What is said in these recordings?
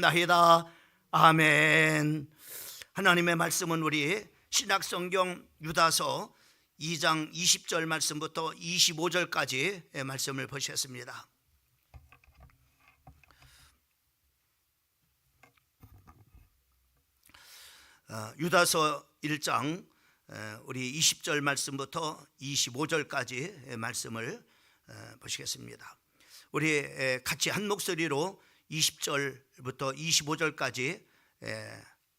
기도하옵나이다. 아멘. 하나님의 말씀은 우리 신약성경 유다서 2장 20절 말씀부터 25절까지 말씀을 보셨습니다. 유다서 1장 우리 20절 말씀부터 25절까지 말씀을 보시겠습니다. 우리 같이 한 목소리로 20절부터 25절까지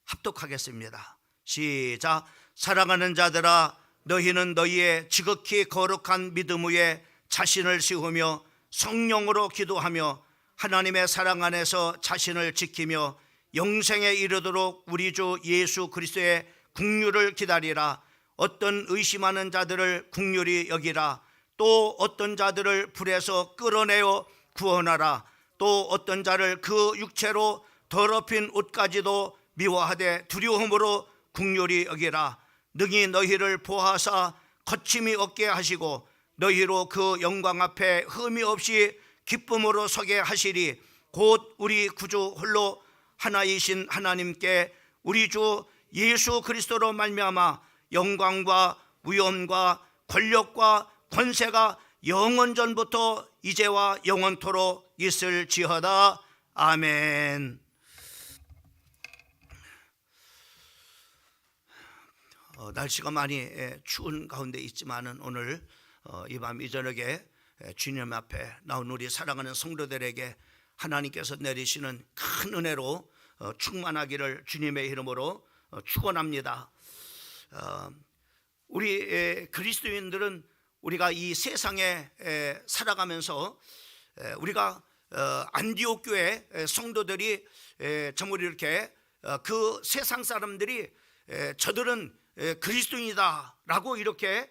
합독하겠습니다. 시작. 사랑하는 자들아, 너희는 너희의 지극히 거룩한 믿음 위에 자신을 세우며 성령으로 기도하며 하나님의 사랑 안에서 자신을 지키며 영생에 이르도록 우리 주 예수 그리스도의 긍휼을 기다리라. 어떤 의심하는 자들을 긍휼히 여기라. 또 어떤 자들을 불에서 끌어내어 구원하라. 또 어떤 자를 그 육체로 더럽힌 옷까지도 미워하되 두려움으로 긍휼히 여기라. 능히 너희를 보하사 거침이 없게 하시고 너희로 그 영광 앞에 흠이 없이 기쁨으로 서게 하시리. 곧 우리 구주 홀로 하나이신 하나님께 우리 주 예수 그리스도로 말미암아 영광과 위엄과 권력과 권세가 영원전부터 이제와 영원토록 있을지어다. 아멘. 날씨가 많이 추운 가운데 있지만은 오늘 이 밤 이 저녁에 주님 앞에 나온 우리 사랑하는 성도들에게 하나님께서 내리시는 큰 은혜로 충만하기를 주님의 이름으로 축원합니다. 우리 그리스도인들은 우리가 이 세상에 살아가면서 우리가 안디옥 교회 성도들이 정말 이렇게 그 세상 사람들이 저들은 그리스도인이다라고 이렇게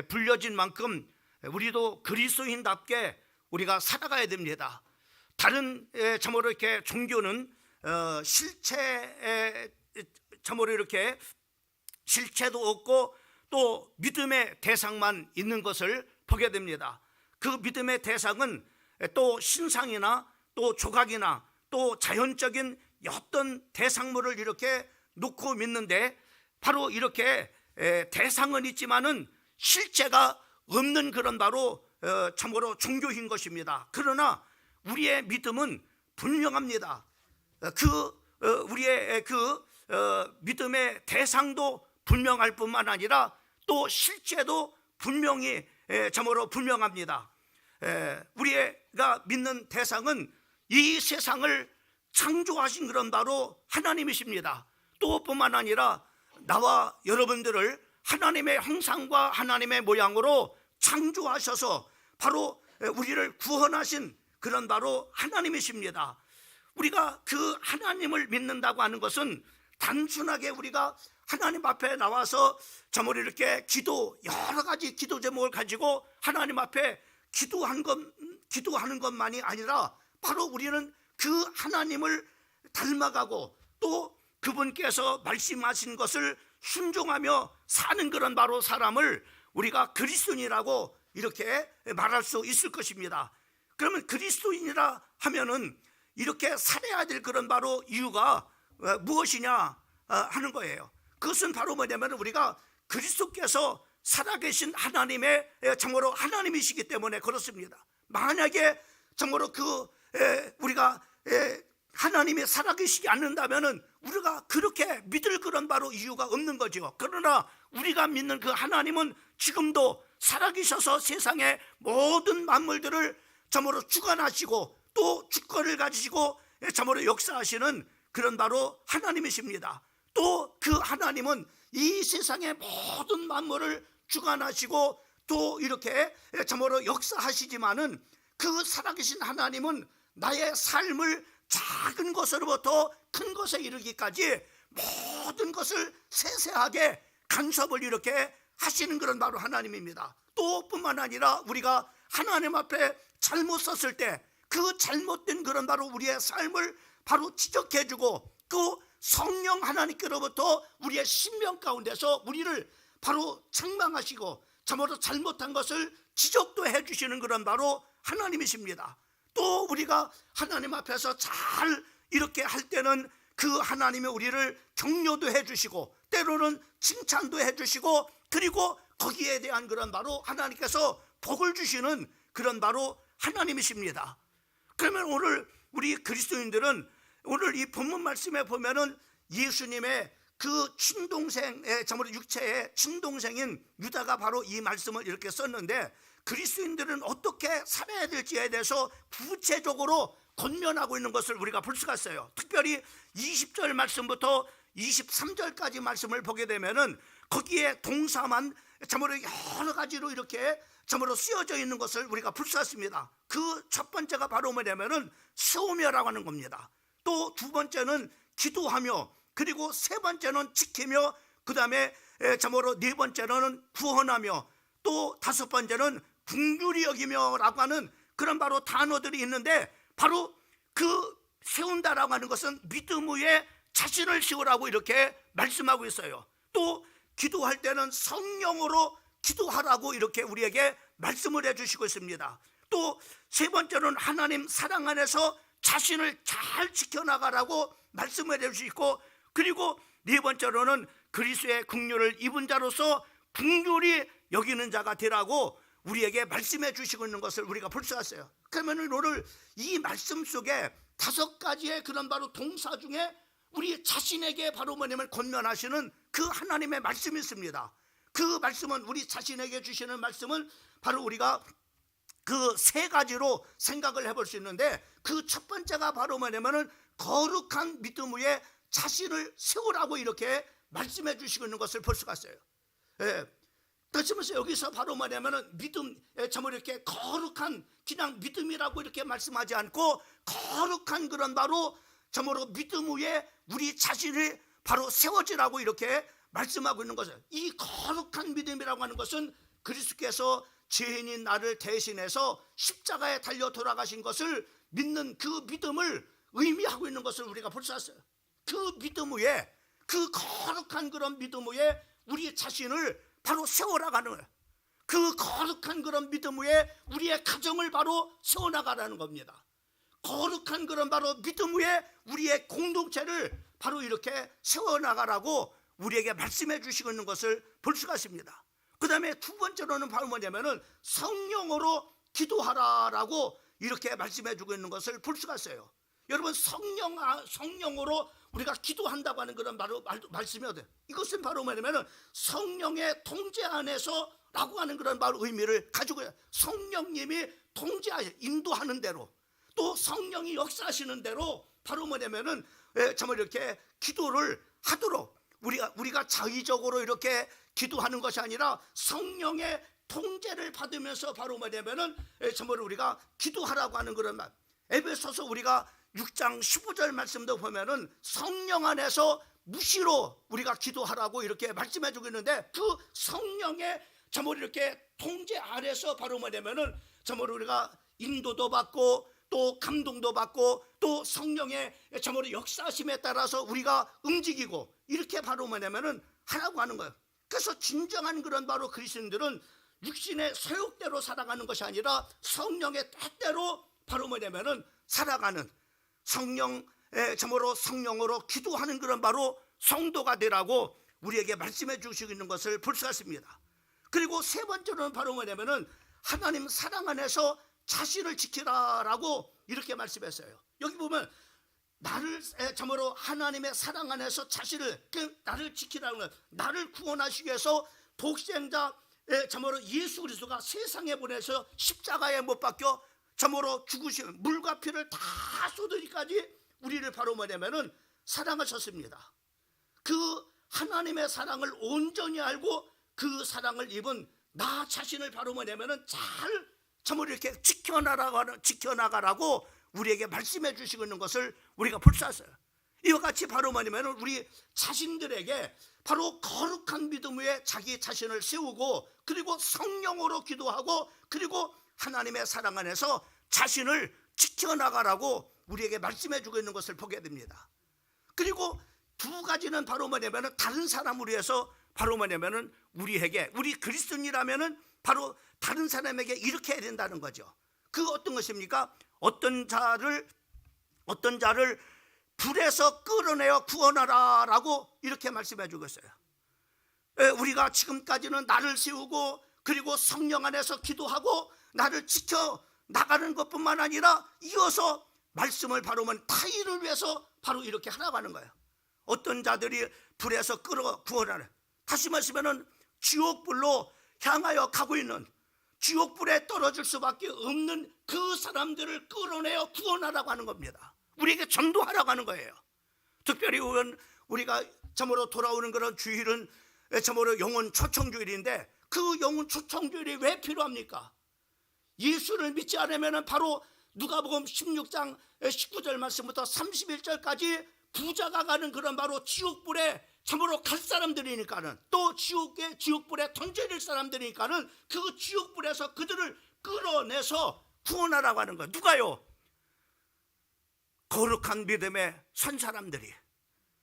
불려진 만큼 우리도 그리스도인답게 우리가 살아가야 됩니다. 다른 참으로 이렇게 종교는 실체 참으로 이렇게 실체도 없고 또 믿음의 대상만 있는 것을 보게 됩니다. 그 믿음의 대상은 또 신상이나 또 조각이나 또 자연적인 어떤 대상물을 이렇게 놓고 믿는데 바로 이렇게 대상은 있지만은 실체가 없는 그런 바로 참으로 종교인 것입니다. 그러나 우리의 믿음은 분명합니다. 우리의 믿음의 대상도 분명할 뿐만 아니라 또 실체도 분명히 참으로 분명합니다. 우리가 믿는 대상은 이 세상을 창조하신 그런 바로 하나님이십니다. 또 뿐만 아니라 나와 여러분들을 하나님의 형상과 하나님의 모양으로 창조하셔서 바로 우리를 구원하신 그런 바로 하나님이십니다. 우리가 그 하나님을 믿는다고 하는 것은 단순하게 우리가 하나님 앞에 나와서 정말 이렇게 여러 가지 기도 제목을 가지고 하나님 앞에 기도하는 것만이 아니라 바로 우리는 그 하나님을 닮아가고 또 그분께서 말씀하신 것을 순종하며 사는 그런 바로 사람을 우리가 그리스도인이라고 이렇게 말할 수 있을 것입니다. 그러면 그리스도인이라 하면은 이렇게 살아야 될 그런 바로 이유가 무엇이냐 하는 거예요. 그것은 바로 뭐냐면 우리가 그리스도께서 살아계신 하나님의 참으로 하나님이시기 때문에 그렇습니다. 만약에 참으로 우리가 하나님이 살아계시지 않는다면은 우리가 그렇게 믿을 그런 바로 이유가 없는 거죠. 그러나 우리가 믿는 그 하나님은 지금도 살아계셔서 세상의 모든 만물들을 참으로 주관하시고 또 주권을 가지시고 참으로 역사하시는 그런 바로 하나님이십니다. 또 그 하나님은 이 세상의 모든 만물을 주관하시고 또 이렇게 참으로 역사하시지만은 그 살아계신 하나님은 나의 삶을 작은 것으로부터 큰 것에 이르기까지 모든 것을 세세하게 간섭을 이렇게 하시는 그런 바로 하나님입니다. 또 뿐만 아니라 우리가 하나님 앞에 잘못 섰을 때 그 잘못된 그런 바로 우리의 삶을 바로 지적해주고 그 성령 하나님께로부터 우리의 심령 가운데서 우리를 바로 책망하시고 참으로 잘못한 것을 지적도 해주시는 그런 바로 하나님이십니다. 또 우리가 하나님 앞에서 잘 이렇게 할 때는 그 하나님이 우리를 격려도 해주시고 때로는 칭찬도 해주시고 그리고 거기에 대한 그런 바로 하나님께서 복을 주시는 그런 바로 하나님이십니다. 그러면 오늘 우리 그리스도인들은 오늘 이 본문 말씀에 보면은 예수님의 그 친동생의 참으로 육체의 친동생인 유다가 바로 이 말씀을 이렇게 썼는데 그리스도인들은 어떻게 살아야 될지에 대해서 구체적으로 권면하고 있는 것을 우리가 볼 수가 있어요. 특별히 20절 말씀부터 23절까지 말씀을 보게 되면은 거기에 동사만 참으로 여러 가지로 이렇게 참으로 쓰여져 있는 것을 우리가 볼 수가 있습니다. 그 첫 번째가 바로 뭐냐면은 세우며라고 하는 겁니다. 또 두 번째는 기도하며, 그리고 세 번째는 지키며, 그 다음에 참으로 네 번째는 구원하며, 또 다섯 번째는 긍휼히 여기며라고 하는 그런 바로 단어들이 있는데, 바로 그 세운다라고 하는 것은 믿음 위에 자신을 세우라고 이렇게 말씀하고 있어요. 또 기도할 때는 성령으로 기도하라고 이렇게 우리에게 말씀을 해주시고 있습니다. 또 세 번째는 하나님 사랑 안에서 자신을 잘 지켜나가라고 말씀을 해주시고, 그리고 네 번째로는 그리스도의 긍휼을 입은 자로서 긍휼히 여기는 자가 되라고 우리에게 말씀해 주시고 있는 것을 우리가 볼 수가 있어요. 그러면 오늘 이 말씀 속에 다섯 가지의 그런 바로 동사 중에 우리 자신에게 바로 뭐냐면 권면하시는 그 하나님의 말씀이 있습니다. 그 말씀은, 우리 자신에게 주시는 말씀은 바로 우리가 그 세 가지로 생각을 해볼 수 있는데, 그 첫 번째가 바로 뭐냐면은 거룩한 믿음 위에 자신을 세우라고 이렇게 말씀해 주시고 있는 것을 볼 수가 있어요. 그렇지만 여기서 바로 뭐냐면은 믿음, 참으로 이렇게 거룩한 그냥 믿음이라고 이렇게 말씀하지 않고 거룩한 그런 바로 참으로 믿음 위에 우리 자신을 바로 세워지라고 이렇게 말씀하고 있는 것을, 이 거룩한 믿음이라고 하는 것은 그리스도께서 죄인인 나를 대신해서 십자가에 달려 돌아가신 것을 믿는 그 믿음을 의미하고 있는 것을 우리가 볼 수 있어요. 그 믿음 위에, 그 거룩한 그런 믿음 위에 우리 자신을 바로 세워나가는 거예요. 그 거룩한 그런 믿음 위에 우리의 가정을 바로 세워나가라는 겁니다. 거룩한 그런 바로 믿음 위에 우리의 공동체를 바로 이렇게 세워나가라고 우리에게 말씀해 주시고 있는 것을 볼 수가 있습니다. 그 다음에 두 번째로는 바로 뭐냐면은 성령으로 기도하라라고 이렇게 말씀해 주고 있는 것을 볼 수가 있어요. 여러분, 성령으로 우리가 기도한다고 하는 그런 말씀이 어때요? 이것은 바로 뭐냐면은 성령의 통제 안에서 라고 하는 그런 바로 의미를 가지고 있어요. 성령님이 통제하여 인도하는 대로, 또 성령이 역사하시는 대로 바로 뭐냐면은 정말 이렇게 기도를 하도록 우리가 자의적으로 이렇게 기도하는 것이 아니라 성령의 통제를 받으면서 바로 뭐냐면은 정말 우리가 기도하라고 하는 그런 말. 에베소서 우리가 6장 15절 말씀도 보면은 성령 안에서 무시로 우리가 기도하라고 이렇게 말씀해 주고 있는데, 그 성령의 정말 이렇게 통제 아래서 바로 뭐냐면은 정말 우리가 인도도 받고 또 감동도 받고 또 성령의 정말 역사심에 따라서 우리가 움직이고, 이렇게 바로 뭐냐면은 하라고 하는 거예요. 그래서 진정한 그런 바로 그리스도인들은 육신의 소욕대로 살아가는 것이 아니라 성령의 뜻대로 바로 뭐냐면은 살아가는, 성령의 참으로 성령으로 기도하는 그런 바로 성도가 되라고 우리에게 말씀해 주시고 있는 것을 볼 수가 있습니다. 그리고 세 번째로는 바로 뭐냐면은 하나님 사랑 안에서 자신을 지키라라고 이렇게 말씀했어요. 여기 보면 나를 참으로 하나님의 사랑 안에서 자신을, 나를 지키라는 거예요. 나를 구원하시기 위해서 독생자 참으로 예수 그리스도가 세상에 보내서 십자가에 못 박혀 참으로 죽으시는, 물과 피를 다 쏟으기까지 우리를 바로 뭐냐면은 사랑하셨습니다. 그 하나님의 사랑을 온전히 알고 그 사랑을 입은 나 자신을 바로 뭐냐면은 잘 참으로 이렇게 지켜나가라고 우리에게 말씀해 주시고 있는 것을 우리가 볼 수 있어요. 이와 같이 바로 뭐냐면은 우리 자신들에게 바로 거룩한 믿음 위에 자기 자신을 세우고, 그리고 성령으로 기도하고, 그리고 하나님의 사랑 안에서 자신을 지켜나가라고 우리에게 말씀해 주고 있는 것을 보게 됩니다. 그리고 두 가지는 바로 뭐냐면은 다른 사람을 위해서 바로 뭐냐면은 우리 그리스도인이라면은 바로 다른 사람에게 이렇게 해야 된다는 거죠. 그 어떤 것입니까? 어떤 자를 불에서 끌어내어 구원하라 라고 이렇게 말씀해 주고 있어요. 우리가 지금까지는 나를 세우고 그리고 성령 안에서 기도하고 나를 지켜 나가는 것뿐만 아니라 이어서 말씀을 바로면 타인을 위해서 바로 이렇게 하라고 하는 거예요. 어떤 자들이 불에서 끌어 구원하는, 다시 말하면 지옥불로 향하여 가고 있는, 지옥불에 떨어질 수밖에 없는 그 사람들을 끌어내어 구원하라고 하는 겁니다. 우리에게 전도하라고 하는 거예요. 특별히 우리가 참으로 돌아오는 그런 주일은 참으로 영혼 초청주일인데, 그 영혼 초청주일이 왜 필요합니까? 예수를 믿지 않으면 바로 누가복음 16장 19절 말씀부터 31절까지 부자가 가는 그런 바로 지옥불에 참으로 갈 사람들이니까는, 또 지옥불에 던져질 사람들이니까는 그 지옥불에서 그들을 끌어내서 구원하라고 하는 거예요. 누가요? 거룩한 믿음에 선 사람들이,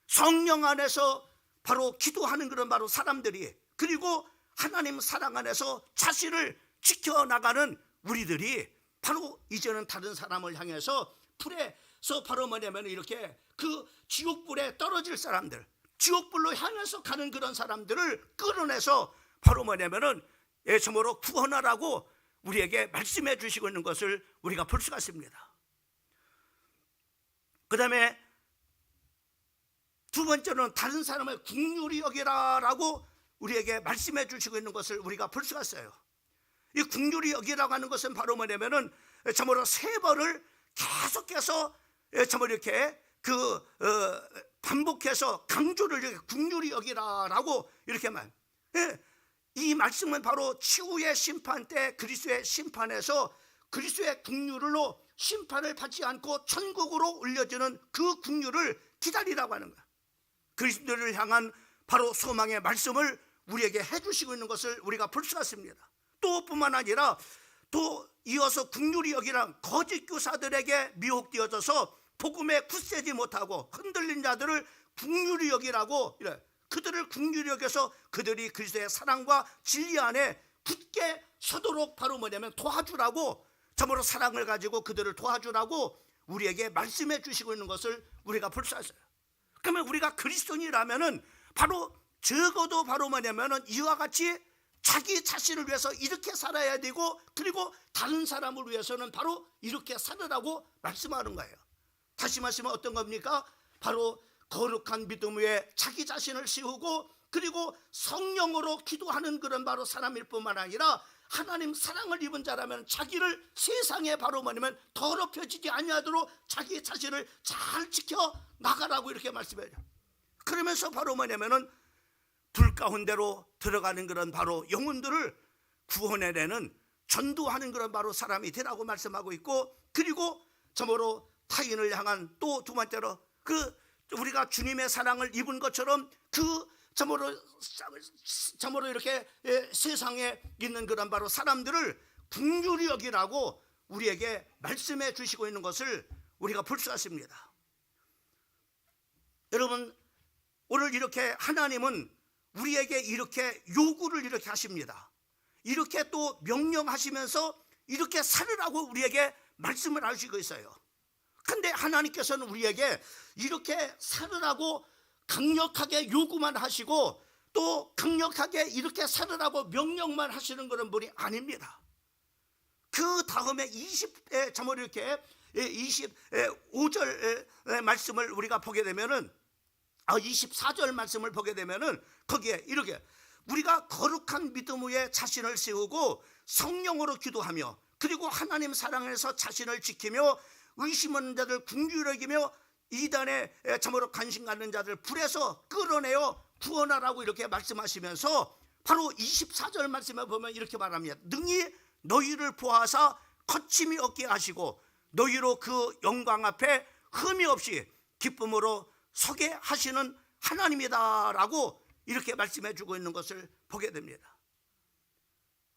성령 안에서 바로 기도하는 그런 바로 사람들이, 그리고 하나님 사랑 안에서 자신을 지켜나가는 우리들이 바로 이제는 다른 사람을 향해서 불에서 바로 뭐냐면 이렇게 그 지옥불에 떨어질 사람들, 지옥불로 향해서 가는 그런 사람들을 끌어내서 바로 뭐냐면은 참으로 구원하라고 우리에게 말씀해 주시고 있는 것을 우리가 볼 수가 있습니다. 그 다음에 두 번째는 다른 사람을 긍휼히 여기라라고 우리에게 말씀해 주시고 있는 것을 우리가 볼 수가 있어요. 이 긍휼히 여기라고 하는 것은 바로 뭐냐면은 참으로 세 번을 계속해서 참으로 이렇게 반복해서 강조를 이렇게 긍휼히 여기라라고 이렇게 이 말씀은 바로 치유의 심판 때 그리스도의 심판에서 그리스도의 긍휼로 심판을 받지 않고 천국으로 올려지는 그 긍휼을 기다리라고 하는 거야. 그리스도를 향한 바로 소망의 말씀을 우리에게 해주시고 있는 것을 우리가 볼 수가 있습니다. 또 뿐만 아니라 또 이어서 긍휼히 여기란 거짓 교사들에게 미혹되어져서 복음에 굳세지 못하고 흔들린 자들을 긍휼히 여기라고, 그들을 긍휼히 여겨서 그들이 그리스도의 사랑과 진리 안에 굳게 서도록 바로 뭐냐면 도와주라고, 참으로 사랑을 가지고 그들을 도와주라고 우리에게 말씀해 주시고 있는 것을 우리가 볼 수 있어요. 그러면 우리가 그리스도인이라면은 바로 적어도 바로 뭐냐면은 이와 같이 자기 자신을 위해서 이렇게 살아야 되고, 그리고 다른 사람을 위해서는 바로 이렇게 살으라고 말씀하는 거예요. 다시 말씀은 어떤 겁니까? 바로 거룩한 믿음 위에 자기 자신을 세우고, 그리고 성령으로 기도하는 그런 바로 사람일 뿐만 아니라 하나님 사랑을 입은 자라면 자기를 세상에 바로 뭐냐면 더럽혀지지 아니하도록 자기 자신을 잘 지켜 나가라고 이렇게 말씀해요. 그러면서 바로 뭐냐면은 불 가운데로 들어가는 그런 바로 영혼들을 구원해내는, 전도하는 그런 바로 사람이 되라고 말씀하고 있고, 그리고 참으로 타인을 향한 또 두 번째로 우리가 주님의 사랑을 입은 것처럼 참으로 이렇게 세상에 있는 그런 바로 사람들을 긍휼히 여기라고 우리에게 말씀해 주시고 있는 것을 우리가 볼 수가 있습니다. 여러분, 오늘 이렇게 하나님은 우리에게 이렇게 요구를 이렇게 하십니다. 이렇게 또 명령하시면서 이렇게 살으라고 우리에게 말씀을 하시고 있어요. 근데 하나님께서는 우리에게 이렇게 살으라고 강력하게 요구만 하시고 또 강력하게 이렇게 살으라고 명령만 하시는 그런 분이 아닙니다. 그 다음에 20에 참으로 이렇게 25절 말씀을 우리가 보게 되면은 24절 말씀을 보게 되면은 거기에 이렇게 우리가 거룩한 믿음 위에 자신을 세우고 성령으로 기도하며, 그리고 하나님 사랑에서 자신을 지키며 의심하는 자들 긍휼히 여기며 이단에 참으로 관심 갖는 자들 불에서 끌어내어 구원하라고 이렇게 말씀하시면서 바로 24절 말씀에 보면 이렇게 말합니다. 능히 너희를 보아사 거침이 없게 하시고 너희로 그 영광 앞에 흠이 없이 기쁨으로 서게 하시는 하나님이다라고 이렇게 말씀해 주고 있는 것을 보게 됩니다.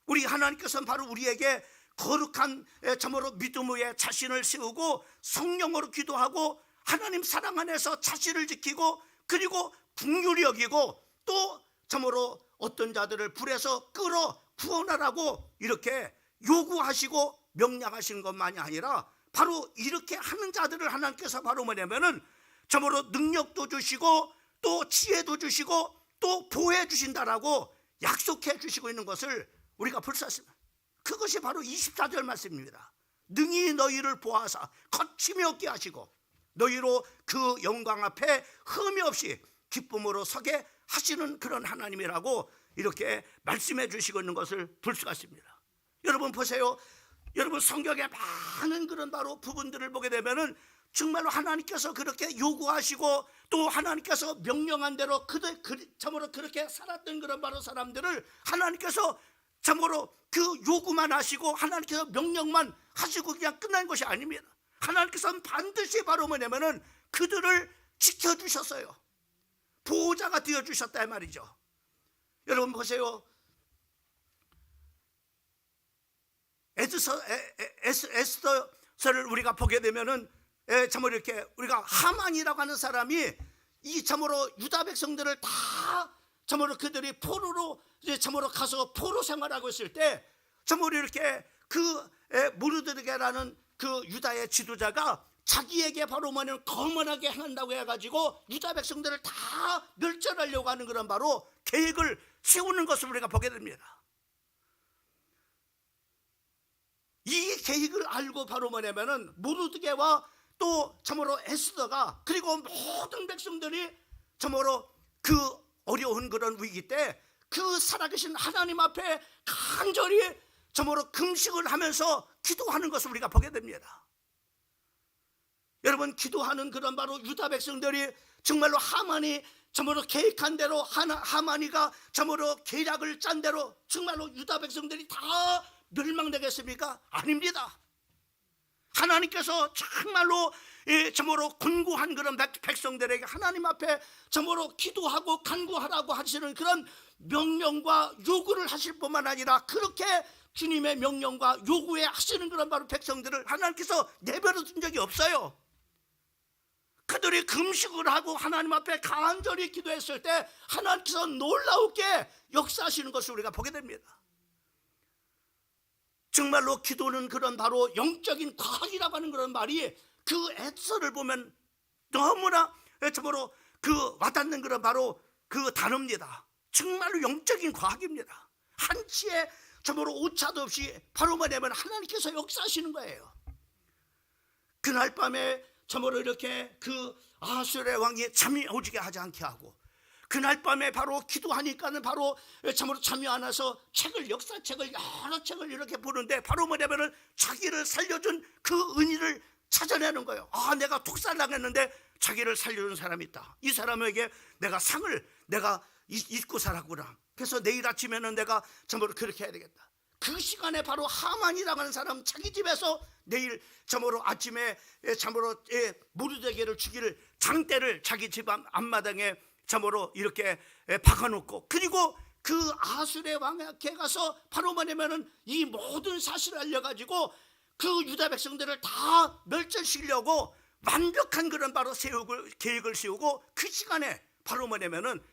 우리 하나님께서는 바로 우리에게 거룩한 참으로 믿음 위에 자신을 세우고 성령으로 기도하고 하나님 사랑 안에서 자신을 지키고, 그리고 긍휼히 여기고 또 참으로 어떤 자들을 불에서 끌어 구원하라고 이렇게 요구하시고 명령하시는 것만이 아니라 바로 이렇게 하는 자들을 하나님께서 바로 뭐냐면은 참으로 능력도 주시고 또 지혜도 주시고 또 보호해 주신다라고 약속해 주시고 있는 것을 우리가 볼 수 있습니다. 그것이 바로 24절 말씀입니다. 능히 너희를 보호하사 거침이 없게 하시고 너희로 그 영광 앞에 흠이 없이 기쁨으로 서게 하시는 그런 하나님이라고 이렇게 말씀해 주시고 있는 것을 볼 수가 있습니다. 여러분 보세요. 여러분 성경에 많은 그런 바로 부분들을 보게 되면은 정말로 하나님께서 그렇게 요구하시고 또 하나님께서 명령한 대로 참으로 그렇게 살았던 그런 바로 사람들을 하나님께서 참으로 그 요구만 하시고 하나님께서 명령만 하시고 그냥 끝난 것이 아닙니다. 하나님께서는 반드시 바로 뭐냐면은 그들을 지켜주셨어요. 보호자가 되어주셨다 이 말이죠. 여러분 보세요. 에스더서를 우리가 보게 되면은 참으로 이렇게 우리가 하만이라고 하는 사람이 이 참으로 유다 백성들을 다 참으로 그들이 포로로 이제 참으로 가서 포로 생활하고 있을 때 참으로 이렇게 그 모르드게라는 그 유다의 지도자가 자기에게 바로 뭐냐면 거만하게 행한다고 해가지고 유다 백성들을 다 멸절하려고 하는 그런 바로 계획을 세우는 것을 우리가 보게 됩니다. 이 계획을 알고 바로 뭐냐면은 모르드게와 또 참으로 에스더가 그리고 모든 백성들이 참으로 그 어려운 그런 위기 때 그 살아계신 하나님 앞에 간절히 참으로 금식을 하면서 기도하는 것을 우리가 보게 됩니다. 여러분 기도하는 그런 바로 유다 백성들이 정말로 하만이 참으로 계획한 대로 하만이가 참으로 계략을 짠 대로 정말로 유다 백성들이 다 멸망되겠습니까? 아닙니다. 하나님께서 정말로 참으로 곤고한 그런 백성들에게 하나님 앞에 참으로 기도하고 간구하라고 하시는 그런 명령과 요구를 하실 뿐만 아니라 그렇게 주님의 명령과 요구에 하시는 그런 바로 백성들을 하나님께서 내버려 둔 적이 없어요. 그들이 금식을 하고 하나님 앞에 간절히 기도했을 때 하나님께서 놀라우게 역사하시는 것을 우리가 보게 됩니다. 정말로 기도는 그런 바로 영적인 과학이라고 하는 그런 말이 그 에스더를 보면 너무나 참으로 그 와닿는 그런 바로 그 단어입니다. 정말로 영적인 과학입니다. 한치의 참으로 오차도 없이 바로 뭐냐면 하나님께서 역사하시는 거예요. 그날 밤에 참으로 이렇게 그 아수르의 왕이 잠이 오지게 하지 않게 하고 그날 밤에 바로 기도하니까는 바로 참으로 잠이 안 와서 역사책을 여러 책을 이렇게 보는데 바로 뭐냐면은 자기를 살려준 그 은혜를 찾아내는 거예요. 아, 내가 독살당했는데 자기를 살려준 사람이 있다. 이 사람에게 내가 상을 내가 잊고 살았구나. 그래서 내일 아침에는 내가 참으로 그렇게 해야 되겠다. 그 시간에 바로 하만이라고 하는 사람 자기 집에서 내일 참으로 아침에 참으로 모르드게를 죽일 장대를 자기 집 앞마당에 참으로 이렇게 박아놓고 그리고 그 아수르의 왕에게 가서 바로 뭐냐면은 이 모든 사실을 알려가지고 그 유다 백성들을 다 멸절시키려고 완벽한 그런 바로 계획을 세우고 그 시간에 바로 뭐냐면은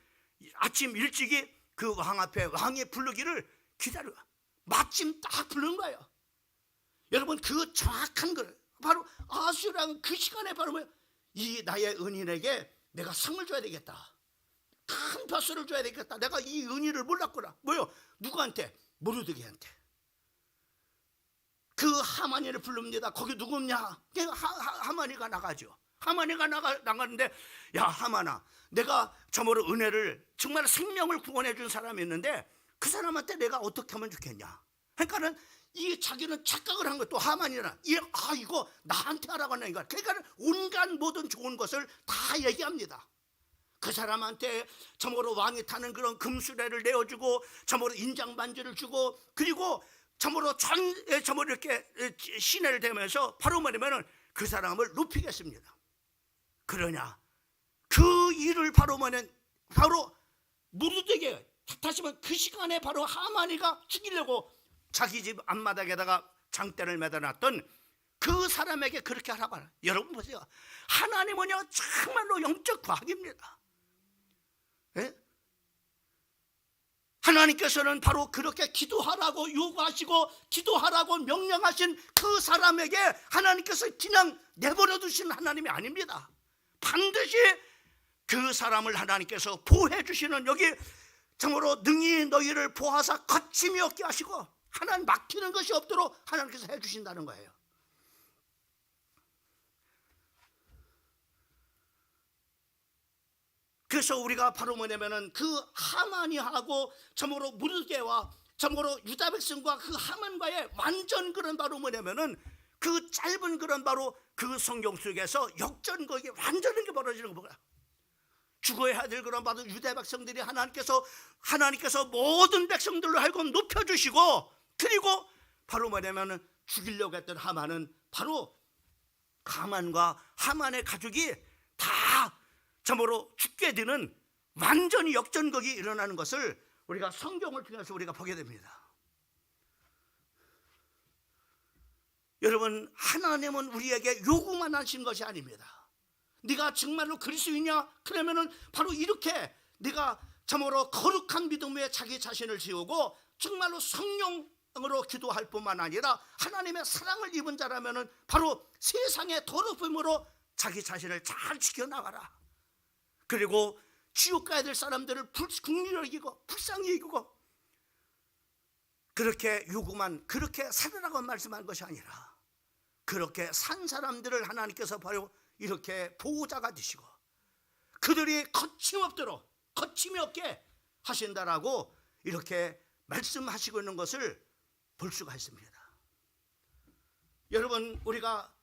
아침 일찍이 그 왕 앞에 왕이 부르기를 기다려 마침 딱 부른 거예요. 여러분 그 정확한 걸 바로 아수르랑 그 시간에 바로 뭐예요? 이 나의 은인에게 내가 상을 줘야 되겠다. 큰 벼슬을 줘야 되겠다. 내가 이 은혜를 몰랐구나. 뭐요? 누구한테? 모르드게한테. 그 하만이를 부릅니다. 거기 누구냐? 하만이가 나가죠. 하만이가 나가는데 야 하만아, 내가 참으로 은혜를 정말 생명을 구원해 준 사람이 있는데 그 사람한테 내가 어떻게 하면 좋겠냐? 그러니까는 이 자기는 착각을 한 것도 하만이라 이거 나한테 하라고 하는 거야. 그러니까 온갖 모든 좋은 것을 다 얘기합니다. 그 사람한테 참으로 왕이 타는 그런 금수레를 내어주고 참으로 인장 반지를 주고 그리고 참으로 참으로 이렇게 시내를 대면서 바로 말하면은 그 사람을 높이겠습니다. 그러냐 그 일을 바로 말하면 바로 모르드게 다시 말하면 그 시간에 바로 하만이가 죽이려고 자기 집 앞마당에다가 장대를 매달았던 그 사람에게 그렇게 하라고 하라. 여러분 보세요. 하나님은요 정말로 영적 과학입니다. 예? 하나님께서는 바로 그렇게 기도하라고 요구하시고 기도하라고 명령하신 그 사람에게 하나님께서 그냥 내버려 두시는 하나님이 아닙니다. 반드시 그 사람을 하나님께서 보호해 주시는, 여기 정말로 능히 너희를 보호하사 거침이 없게 하시고, 하나님 막히는 것이 없도록 하나님께서 해 주신다는 거예요. 그래서 우리가 바로 뭐냐면은 그 하만이 하고 참으로 무르게와 참으로 유다 백성과 그 하만과의 완전 그런 바로 뭐냐면은 그 짧은 그런 바로 그 성경 속에서 역전극이 완전한 게 벌어지는 거야. 죽어야 될 그런 바로 유다 백성들이 하나님께서 모든 백성들로 하여금 높여주시고, 그리고 바로 뭐냐면은 죽이려고 했던 하만은 바로 하만과 하만의 가족이 다 참으로 죽게 되는 완전히 역전극이 일어나는 것을 우리가 성경을 통해서 우리가 보게 됩니다. 여러분, 하나님은 우리에게 요구만 하신 것이 아닙니다. 네가 정말로 그리스도이냐? 그러면은 바로 이렇게 네가 참으로 거룩한 믿음 위에 자기 자신을 세우고 정말로 성령으로 기도할 뿐만 아니라 하나님의 사랑을 입은 자라면은 바로 세상의 더럽힘으로 자기 자신을 잘 지켜나가라. 그리고 지옥 가야 될 사람들을 긍휼히 여기고 불쌍히 여기고, 그렇게 요구만 그렇게 살으라고 말씀한 것이 아니라 그렇게 산 사람들을 하나님께서 바로 이렇게 보호자가 되시고 그들이 거침이 없게 하신다라고 이렇게 말씀하시고 있는 것을 볼 수가 있습니다. 여러분, 우리가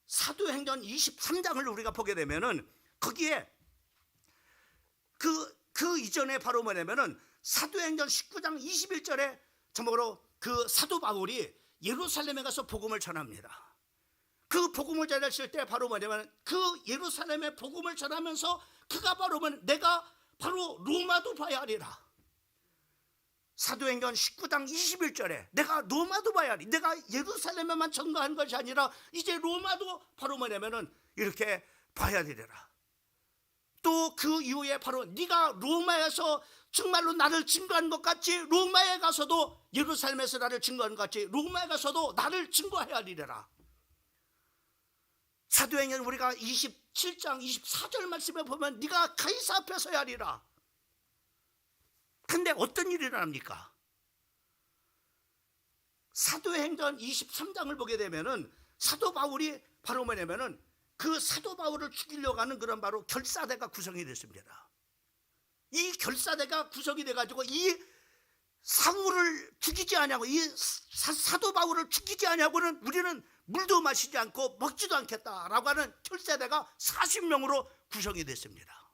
사도행전 23장을 우리가 보게 되면은 거기에 그 이전에 바로 뭐냐면은 사도행전 19장 21절에 참고로 그 사도 바울이 예루살렘에 가서 복음을 전합니다. 그 복음을 전했을 때 바로 뭐냐면 그 예루살렘에 복음을 전하면서 그가 바로 내가 바로 로마도 봐야 하리라. 사도행전 19장 21절에 내가 로마도 봐야 하리. 내가 예루살렘에만 전가한 것이 아니라 이제 로마도 바로 뭐냐면은 이렇게 봐야 되리라. 또 그 이후에 바로 네가 로마에서 정말로 나를 증거한 것 같이 로마에 가서도, 예루살렘에서 나를 증거한 것 같이 로마에 가서도 나를 증거해야 하리라. 사도행전 우리가 27장 24절 말씀에 보면 네가 가이사 앞에 서야 하리라. 근데 어떤 일이 일어납니까? 사도행전 23장을 보게 되면은 사도 바울이 바로 뭐냐면은 그 사도 바울을 죽이려고 하는 그런 바로 결사대가 구성이 됐습니다. 이 결사대가 구성이 돼가지고 이 사울을 죽이지 않냐고, 이 사도 바울을 죽이지 않냐고는 우리는 물도 마시지 않고 먹지도 않겠다라고 하는 결사대가 40명으로 구성이 됐습니다.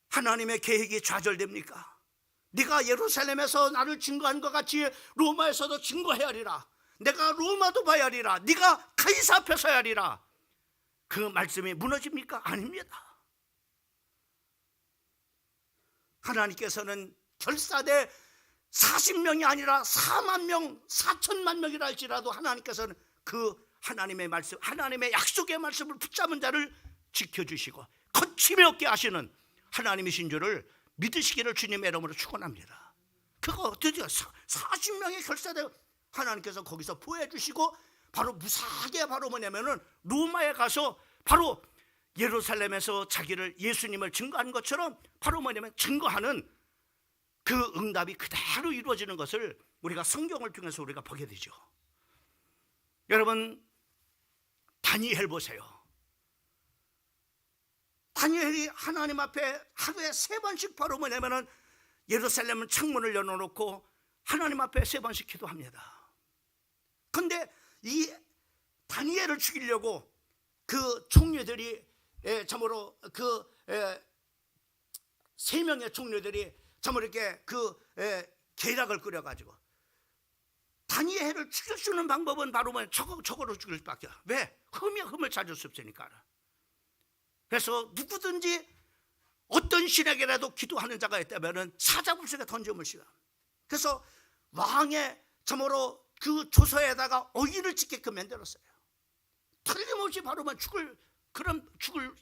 하나님의 계획이 좌절됩니까? 네가 예루살렘에서 나를 증거한 것 같이 로마에서도 증거해야 하리라. 내가 로마도 봐야 하리라. 네가 가이사 앞에 서야 하리라. 그 말씀이 무너집니까? 아닙니다. 하나님께서는 결사대 40명이 아니라 4만 명, 4천만 명이라 할지라도 하나님께서는 그 하나님의 말씀, 하나님의 약속의 말씀을 붙잡은 자를 지켜주시고 거침이 없게 하시는 하나님이신 줄을 믿으시기를 주님의 이름으로 축원합니다. 그거 드디어 40명의 결사대 하나님께서 거기서 보호해 주시고 바로 무사하게 바로 뭐냐면은 로마에 가서 바로 예루살렘에서 자기를 예수님을 증거한 것처럼 바로 뭐냐면 증거하는 그 응답이 그대로 이루어지는 것을 우리가 성경을 통해서 우리가 보게 되죠. 여러분, 다니엘 보세요. 다니엘이 하나님 앞에 하루에 3번씩 바로 뭐냐면은 예루살렘은 창문을 열어놓고 하나님 앞에 3번씩 기도합니다. 그런데 이 다니엘을 죽이려고 그 총리들이 참으로 그 3명의 총리들이 참으로 이렇게 그 계략을 꾸려가지고 다니엘을 죽일 수 있는 방법은 바로 뭐 저거로 죽일 수밖에. 왜? 흠을 찾을 수 없으니까. 그래서 누구든지 어떤 신에게라도 기도하는 자가 있다면은 사자불속에 던져물 시간. 그래서 왕의 참으로 그 조서에다가 어인을 찍게끔 만들었어요. 틀림없이 바로만 죽을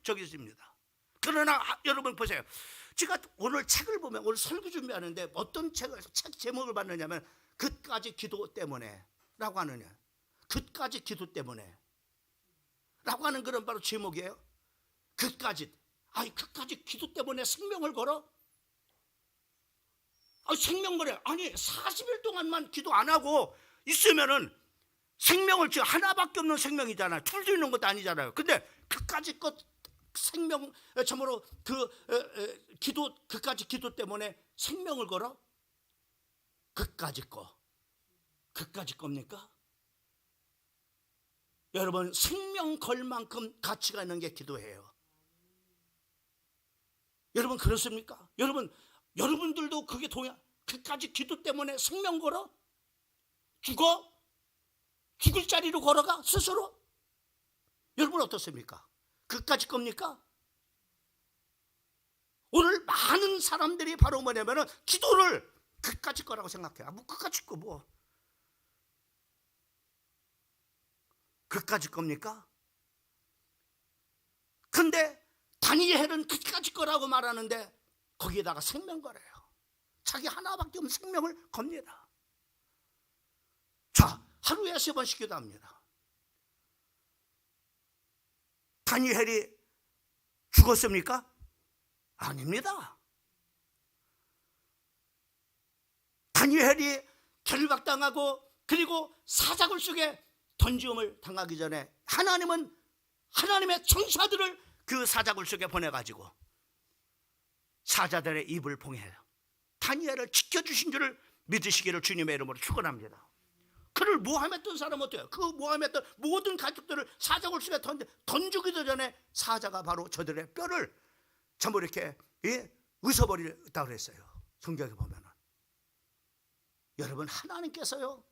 적이 있습니다. 그러나 여러분 보세요. 제가 오늘 책을 보면 오늘 설교 준비하는데 어떤 책 제목을 봤느냐면 그까지 기도 때문에 라고 하느냐, 그까지 기도 때문에 라고 하는 그런 바로 제목이에요. 그까지. 아니, 그까지 기도 때문에 생명을 걸어? 아니, 생명 걸어. 아니, 40일 동안만 기도 안 하고 있으면은 생명을, 지금 하나밖에 없는 생명이잖아요. 둘도 있는 것도 아니잖아요. 근데 그까지 것 생명, 참으로 기도, 그까지 기도 때문에 생명을 걸어? 그까지 겁니까? 여러분, 생명 걸 만큼 가치가 있는 게 기도예요. 여러분, 그렇습니까? 여러분들도 그게 그까지 기도 때문에 생명 걸어? 죽을 자리로 걸어가? 스스로? 여러분 어떻습니까? 그까지 겁니까? 오늘 많은 사람들이 바로 뭐냐면은 기도를 그까지 거라고 생각해요. 뭐 그까지 거 뭐. 그까지 겁니까? 근데 다니엘은 그까지 거라고 말하는데 거기에다가 생명 거래요. 자기 하나밖에 없는 생명을 겁니다. 자, 하루에 3번씩 기도합니다. 다니엘이 죽었습니까? 아닙니다. 다니엘이 결박당하고 그리고 사자굴 속에 던지움을 당하기 전에 하나님은 하나님의 천사들을 그 사자굴 속에 보내가지고 사자들의 입을 봉해요. 다니엘을 지켜주신 줄을 믿으시기를 주님의 이름으로 축원합니다. 그를 모함했던 사람은 어때요? 그 모함했던 모든 가족들을 사자굴 속에 던지기도 전에 사자가 바로 저들의 뼈를 전부 이렇게 으서버리다고 그랬어요. 성경에 보면은. 여러분, 하나님께서요,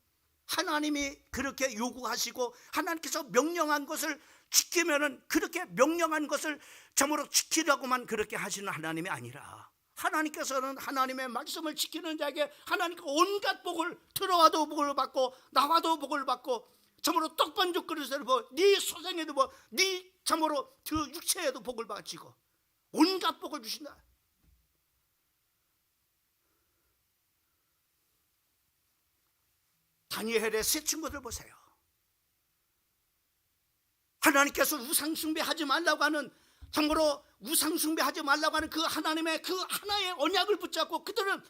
하나님이 그렇게 요구하시고 하나님께서 명령한 것을 지키면은 그렇게 명령한 것을 참으로 지키려고만 그렇게 하시는 하나님이 아니라 하나님께서는 하나님의 말씀을 지키는 자에게 하나님께 온갖 복을, 들어와도 복을 받고 나와도 복을 받고 참으로 떡반죽 그릇에도 복, 네 소생에도 복, 네 참으로 그 육체에도 복을 받치고 온갖 복을 주신다. 다니엘의 세 친구들 보세요. 하나님께서 우상숭배하지 말라고 하는, 참고로 우상숭배하지 말라고 하는 그 하나님의 그 하나의 언약을 붙잡고 그들은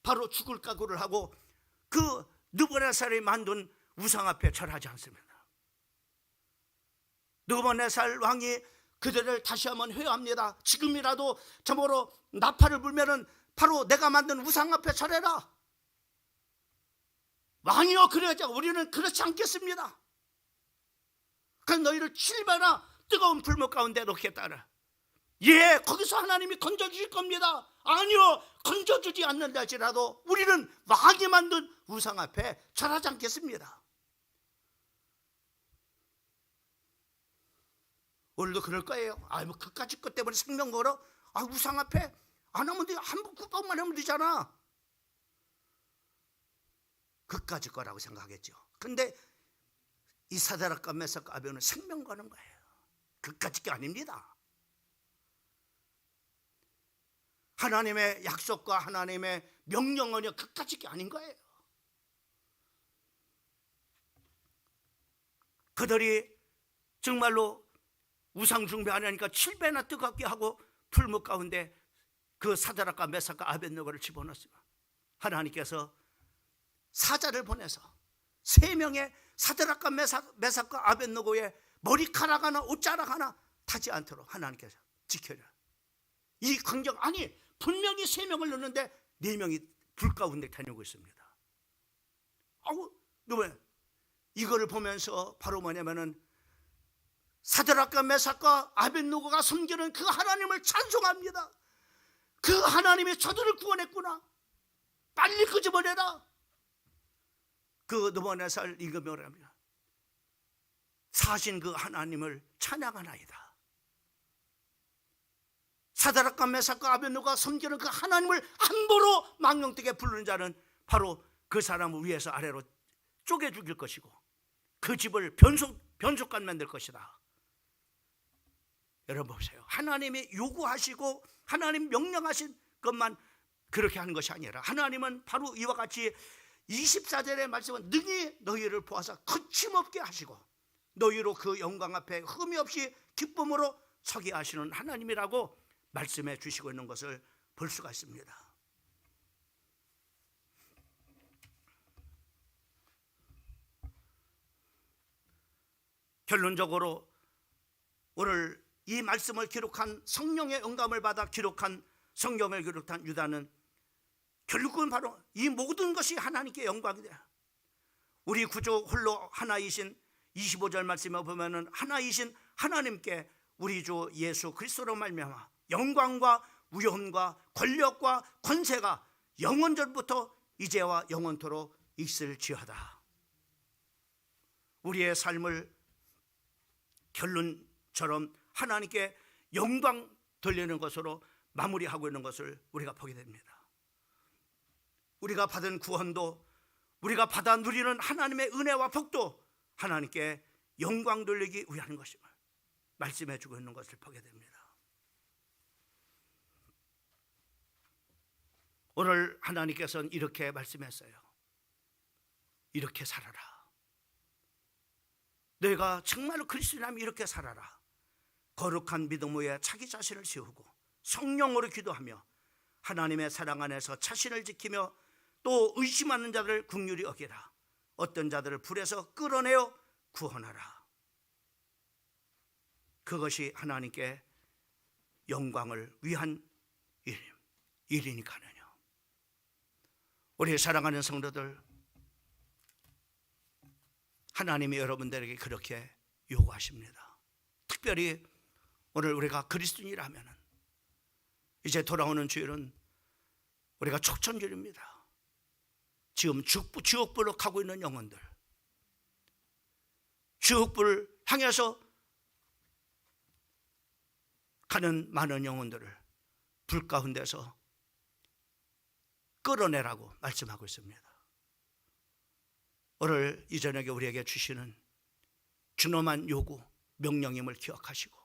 바로 죽을 각오를 하고 그 느부갓네살이 만든 우상 앞에 절하지 않습니다. 느부갓네살 왕이 그들을 다시 한번 회유합니다. 지금이라도 참고로 나팔을 불면은 바로 내가 만든 우상 앞에 절해라. 왕이여, 그래야지. 우리는 그렇지 않겠습니다. 그래서 너희를 7배나 뜨거운 불목 가운데 놓겠다. 예, 거기서 하나님이 건져주실 겁니다. 아니요, 건져주지 않는다 할지라도 우리는 왕이 만든 우상 앞에 절하지 않겠습니다. 오늘도 그럴 거예요. 뭐 그까짓 것 때문에 생명 걸어? 우상 앞에 안 하면 돼. 한 번만 하면 되잖아. 그까짓 거라고 생각하겠죠. 근데 이 사드락과 메삭과 아벤은 생명 거는 거예요. 그까짓 게 아닙니다. 하나님의 약속과 하나님의 명령은요, 그까짓 게 아닌 거예요. 그들이 정말로 우상 숭배 안 하니까 7배나 뜨겁게 하고 풀목 가운데 그 사드락과 메삭과 아벤노고를 집어넣었습니다. 하나님께서 사자를 보내서 3명의 사드락과 메삭과 아벤노고의 머리카락 하나 옷자락 하나 타지 않도록 하나님께서 지켜라. 이 광경, 아니 분명히 3명을 넣는데 4명이 불 가운데 다니고 있습니다. 왜? 이거를 보면서 바로 뭐냐면은 사드락과 메삭과 아벤노고가 섬기는 그 하나님을 찬송합니다. 그 하나님이 저들을 구원했구나. 빨리 끄집어내라. 그 느부갓네살 임금을 합니다. 사신 그 하나님을 찬양하나이다. 사드락과 메삭과 아벤노고가 섬기는 그 하나님을 함부로 망령되게 부르는 자는 바로 그 사람을 위에서 아래로 쪼개 죽일 것이고 그 집을 변속간 만들 것이다. 여러분 보세요. 하나님이 요구하시고 하나님 명령하신 것만 그렇게 하는 것이 아니라 하나님은 바로 이와 같이 24절의 말씀은 능히 너희를 보아서 거침없게 하시고 너희로 그 영광 앞에 흠이 없이 기쁨으로 서게 하시는 하나님이라고 말씀해 주시고 있는 것을 볼 수가 있습니다. 결론적으로 오늘 이 말씀을 기록한 성령의 영감을 받아 기록한 성경을 기록한 유다는 결국은 바로 이 모든 것이 하나님께 영광이 돼요. 우리 구주 홀로 하나이신 25절 말씀에 보면은 하나이신 하나님께 우리 주 예수 그리스도로 말미암아 영광과 위엄과 권력과 권세가 영원전부터 이제와 영원토록 있을지어다. 우리의 삶을 결론처럼 하나님께 영광 돌리는 것으로 마무리하고 있는 것을 우리가 보게 됩니다. 우리가 받은 구원도 우리가 받아 누리는 하나님의 은혜와 복도 하나님께 영광 돌리기 위한 것임을 말씀해 주고 있는 것을 보게 됩니다. 오늘 하나님께서는 이렇게 말씀했어요. 이렇게 살아라. 너희가 정말로 그리스도인이라면 이렇게 살아라. 거룩한 믿음 위에 자기 자신을 세우고 성령으로 기도하며 하나님의 사랑 안에서 자신을 지키며 또 의심하는 자들을 긍휼히 여기라. 어떤 자들을 불에서 끌어내어 구원하라. 그것이 하나님께 영광을 위한 일이니까요. 우리 사랑하는 성도들, 하나님이 여러분들에게 그렇게 요구하십니다. 특별히 오늘 우리가 그리스도인이라면 이제 돌아오는 주일은 우리가 촉천주일입니다. 지금 지옥불로 가고 있는 영혼들, 지옥불을 향해서 가는 많은 영혼들을 불 가운데서 끌어내라고 말씀하고 있습니다. 오늘 이 저녁에 우리에게 주시는 준엄한 요구, 명령임을 기억하시고,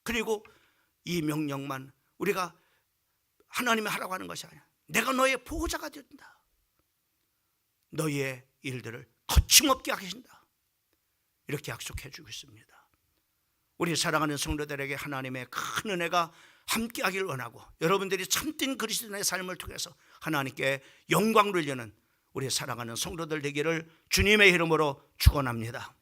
그리고 이 명령만 우리가 하나님이 하라고 하는 것이 아니라 내가 너의 보호자가 된다. 너희의 일들을 거침없게 하신다. 이렇게 약속해 주고 있습니다. 우리 사랑하는 성도들에게 하나님의 큰 은혜가 함께하길 원하고 여러분들이 참된 그리스도인의 삶을 통해서 하나님께 영광을 돌리는 우리 사랑하는 성도들 되기를 주님의 이름으로 축원합니다.